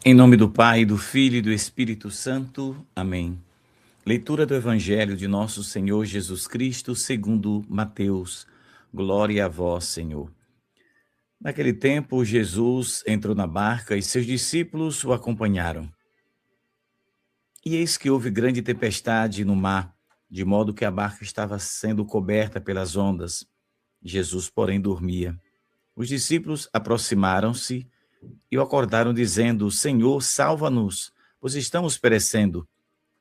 Em nome do Pai, do Filho e do Espírito Santo. Amém. Leitura do Evangelho de nosso Senhor Jesus Cristo, segundo Mateus. Glória a vós, Senhor. Naquele tempo, Jesus entrou na barca e seus discípulos o acompanharam. E eis que houve grande tempestade no mar, de modo que a barca estava sendo coberta pelas ondas. Jesus, porém, dormia. Os discípulos aproximaram-se e o acordaram, dizendo: Senhor, salva-nos, pois estamos perecendo.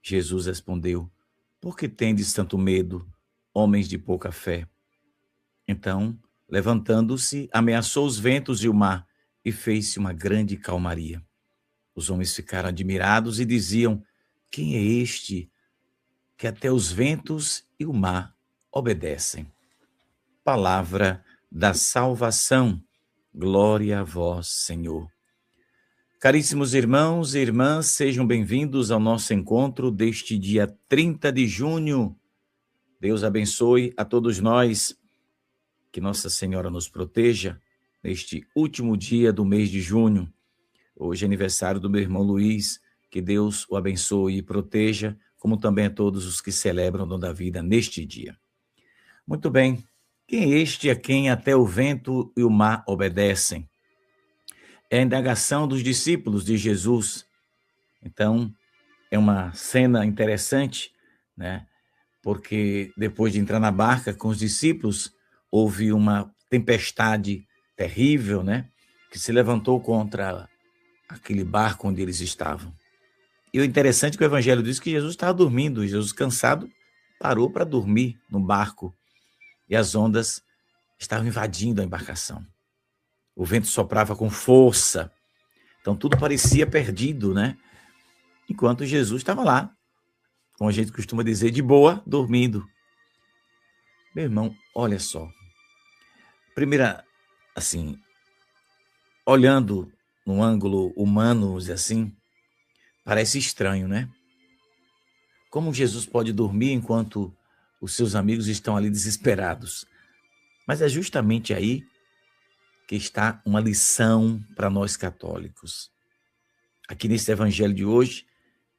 Jesus respondeu: Por que tendes tanto medo, homens de pouca fé? Então, levantando-se, ameaçou os ventos e o mar, e fez-se uma grande calmaria. Os homens ficaram admirados e diziam: Quem é este que até os ventos e o mar obedecem? Palavra da salvação. Glória a vós, Senhor. Caríssimos irmãos e irmãs, sejam bem-vindos ao nosso encontro deste dia 30 de junho. Deus abençoe a todos nós, que Nossa Senhora nos proteja neste último dia do mês de junho. Hoje é aniversário do meu irmão Luiz, que Deus o abençoe e proteja, como também a todos os que celebram o dom da vida neste dia. Muito bem, quem é este a quem até o vento e o mar obedecem? É a indagação dos discípulos de Jesus. Então, é uma cena interessante, né? Porque depois de entrar na barca com os discípulos, houve uma tempestade terrível, né? Que se levantou contra aquele barco onde eles estavam. E o interessante é que o evangelho diz que Jesus estava dormindo. Jesus, cansado, parou para dormir no barco. E as ondas estavam invadindo a embarcação. O vento soprava com força. Então tudo parecia perdido, né? Enquanto Jesus estava lá, como a gente costuma dizer, de boa, dormindo. Meu irmão, olha só. Primeira, assim, olhando no ângulo humano, assim, parece estranho, né? Como Jesus pode dormir enquanto os seus amigos estão ali desesperados? Mas é justamente aí que está uma lição para nós católicos. Aqui nesse evangelho de hoje,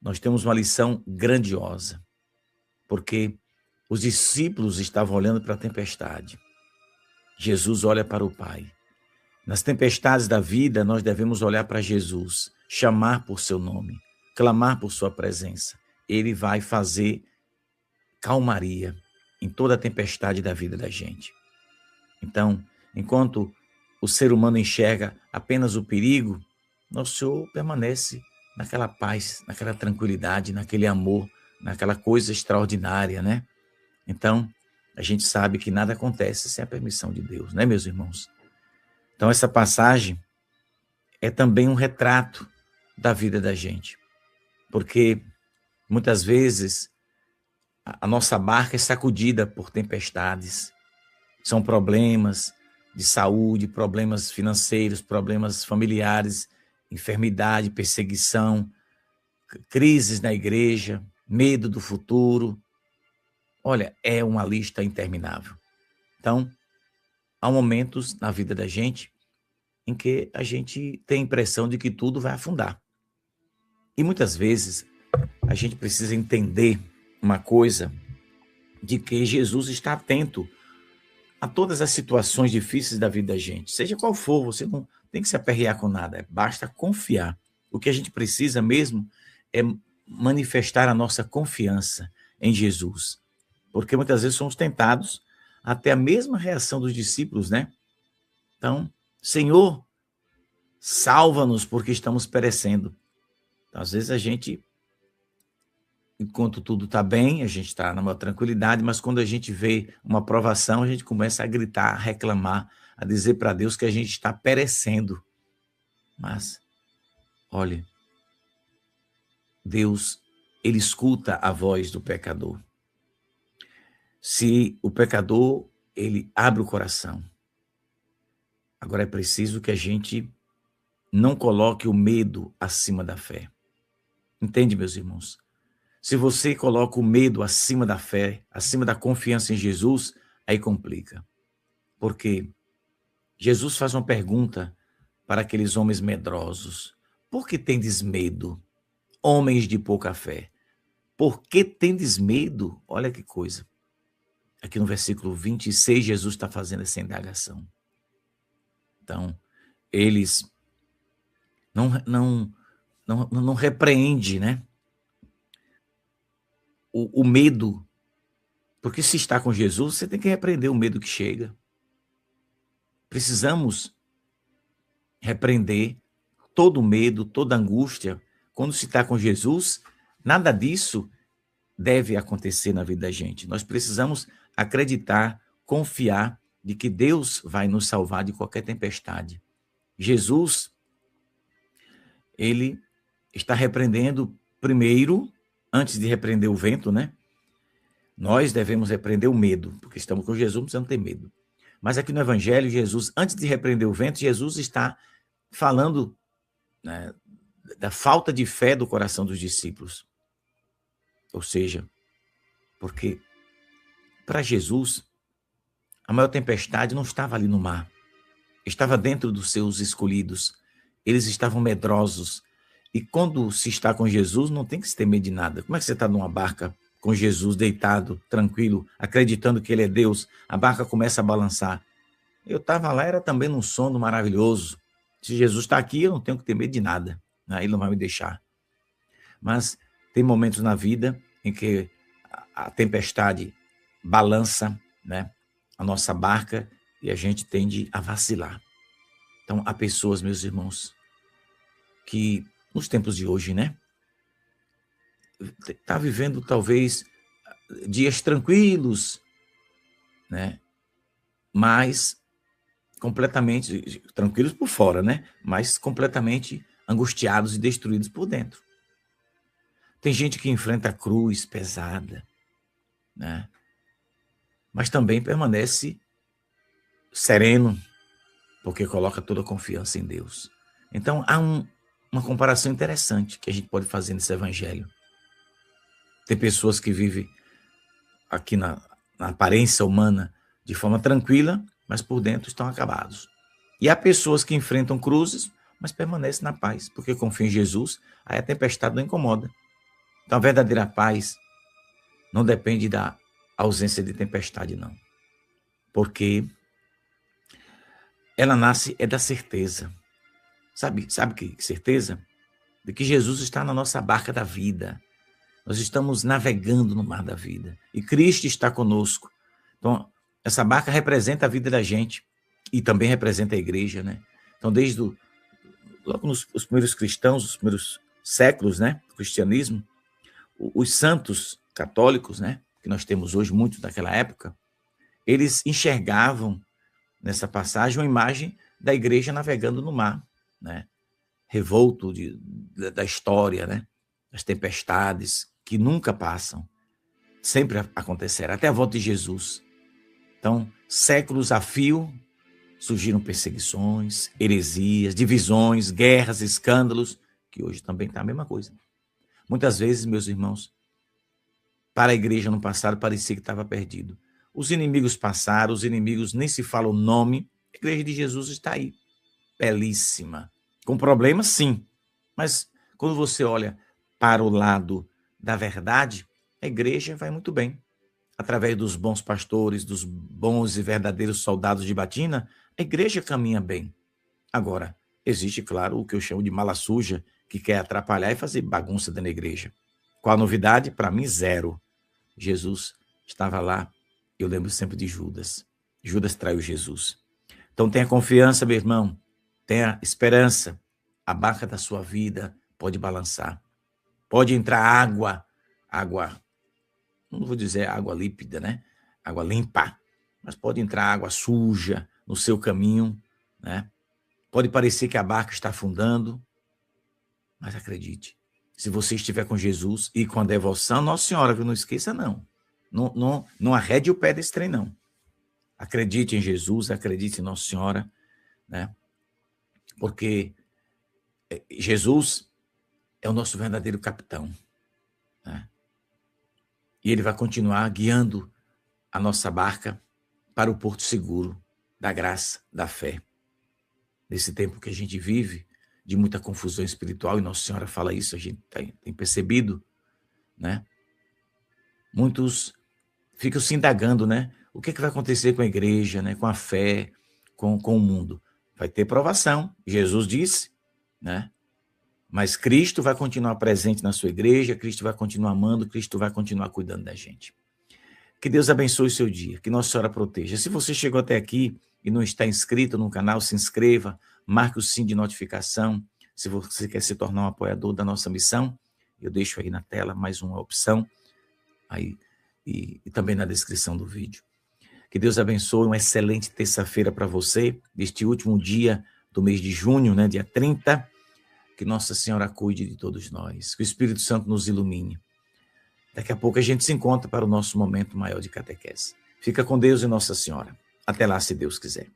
nós temos uma lição grandiosa, porque os discípulos estavam olhando para a tempestade. Jesus olha para o Pai. Nas tempestades da vida, nós devemos olhar para Jesus, chamar por seu nome, clamar por sua presença. Ele vai fazer calmaria em toda a tempestade da vida da gente. Então, enquanto o ser humano enxerga apenas o perigo, nosso Senhor permanece naquela paz, naquela tranquilidade, naquele amor, naquela coisa extraordinária, né? Então, a gente sabe que nada acontece sem a permissão de Deus, né, meus irmãos? Então, essa passagem é também um retrato da vida da gente, porque muitas vezes a nossa barca é sacudida por tempestades, são problemas de saúde, problemas financeiros, problemas familiares, enfermidade, perseguição, crises na igreja, medo do futuro. Olha, é uma lista interminável. Então, há momentos na vida da gente em que a gente tem a impressão de que tudo vai afundar. E muitas vezes a gente precisa entender uma coisa, de que Jesus está atento a todas as situações difíceis da vida da gente. Seja qual for, você não tem que se aperrear com nada, basta confiar. O que a gente precisa mesmo é manifestar a nossa confiança em Jesus. Porque muitas vezes somos tentados a ter a mesma reação dos discípulos, né? Então, Senhor, salva-nos porque estamos perecendo. Então, às vezes a gente, enquanto tudo está bem, a gente está numa tranquilidade, mas quando a gente vê uma provação, a gente começa a gritar, a reclamar, a dizer para Deus que a gente está perecendo. Mas, olha, Deus, ele escuta a voz do pecador. Se o pecador, ele abre o coração. Agora é preciso que a gente não coloque o medo acima da fé. Entende, meus irmãos? Se você coloca o medo acima da fé, acima da confiança em Jesus, aí complica. Porque Jesus faz uma pergunta para aqueles homens medrosos. Por que tendes medo, homens de pouca fé? Por que tendes medo? Olha que coisa. Aqui no versículo 26, Jesus está fazendo essa indagação. Então, eles não repreende, né, o medo, porque se está com Jesus, você tem que repreender o medo que chega. Precisamos repreender todo medo, toda angústia. Quando se está com Jesus, nada disso deve acontecer na vida da gente. Nós precisamos acreditar, confiar de que Deus vai nos salvar de qualquer tempestade. Jesus, ele está repreendendo primeiro, antes de repreender o vento, né? Nós devemos repreender o medo, porque estamos com Jesus, não precisamos ter medo. Mas aqui no Evangelho, Jesus, antes de repreender o vento, Jesus está falando, né, da falta de fé do coração dos discípulos. Ou seja, porque para Jesus, a maior tempestade não estava ali no mar, estava dentro dos seus escolhidos. Eles estavam medrosos. E quando se está com Jesus, não tem que se temer de nada. Como é que você está numa barca com Jesus deitado, tranquilo, acreditando que ele é Deus? A barca começa a balançar. Eu estava lá, era também num sono maravilhoso. Se Jesus está aqui, eu não tenho que ter medo de nada, né? Ele não vai me deixar. Mas tem momentos na vida em que a tempestade balança, né, a nossa barca e a gente tende a vacilar. Então, há pessoas, meus irmãos, que nos tempos de hoje, né, está vivendo talvez dias tranquilos, né, mas completamente tranquilos por fora, né, mas completamente angustiados e destruídos por dentro. Tem gente que enfrenta a cruz pesada, né, mas também permanece sereno, porque coloca toda a confiança em Deus. Então, há uma comparação interessante que a gente pode fazer nesse evangelho. Tem pessoas que vivem aqui na aparência humana de forma tranquila, mas por dentro estão acabados. E há pessoas que enfrentam cruzes, mas permanecem na paz, porque confiam em Jesus, aí a tempestade não incomoda. Então, a verdadeira paz não depende da ausência de tempestade, não. Porque ela nasce da certeza. Sabe que certeza? De que Jesus está na nossa barca da vida. Nós estamos navegando no mar da vida. E Cristo está conosco. Então, essa barca representa a vida da gente. E também representa a igreja, né? Então, logo os primeiros cristãos, os primeiros séculos, né, do cristianismo, os santos católicos, né, que nós temos hoje, muitos daquela época, eles enxergavam nessa passagem uma imagem da igreja navegando no mar, né? Revolto da história, né? As tempestades que nunca passam, sempre acontecerá, até a volta de Jesus. Então, séculos a fio, surgiram perseguições, heresias, divisões, guerras, escândalos, que hoje também está a mesma coisa. Muitas vezes, meus irmãos, para a igreja no passado parecia que estava perdido. Os inimigos passaram, os inimigos nem se fala o nome, a igreja de Jesus está aí, belíssima. Com problemas, sim, mas quando você olha para o lado da verdade, a igreja vai muito bem. Através dos bons pastores, dos bons e verdadeiros soldados de batina, a igreja caminha bem. Agora, existe, claro, o que eu chamo de mala suja, que quer atrapalhar e fazer bagunça dentro da igreja. Qual a novidade? Para mim, zero. Jesus estava lá, eu lembro sempre de Judas. Judas traiu Jesus. Então tenha confiança, meu irmão, tenha esperança. A barca da sua vida pode balançar. Pode entrar água, não vou dizer água límpida, né? Água limpa, mas pode entrar água suja no seu caminho, né? Pode parecer que a barca está afundando, mas acredite, se você estiver com Jesus e com a devoção, Nossa Senhora, não esqueça não. Não arrede o pé desse trem, não. Acredite em Jesus, acredite em Nossa Senhora, né? Porque Jesus é o nosso verdadeiro capitão, né? E ele vai continuar guiando a nossa barca para o porto seguro da graça, da fé. Nesse tempo que a gente vive, de muita confusão espiritual, e Nossa Senhora fala isso, a gente tem percebido, né? Muitos ficam se indagando, né? O que vai acontecer com a igreja, né? Com a fé, com o mundo? Vai ter provação, Jesus disse, né? Mas Cristo vai continuar presente na sua igreja, Cristo vai continuar amando, Cristo vai continuar cuidando da gente. Que Deus abençoe o seu dia, que Nossa Senhora proteja. Se você chegou até aqui e não está inscrito no canal, se inscreva, marque o sininho de notificação. Se você quer se tornar um apoiador da nossa missão, eu deixo aí na tela mais uma opção, aí e também na descrição do vídeo. Que Deus abençoe, uma excelente terça-feira para você, deste último dia do mês de junho, né, dia 30. Que Nossa Senhora cuide de todos nós, que o Espírito Santo nos ilumine. Daqui a pouco a gente se encontra para o nosso momento maior de catequese. Fica com Deus e Nossa Senhora. Até lá, se Deus quiser.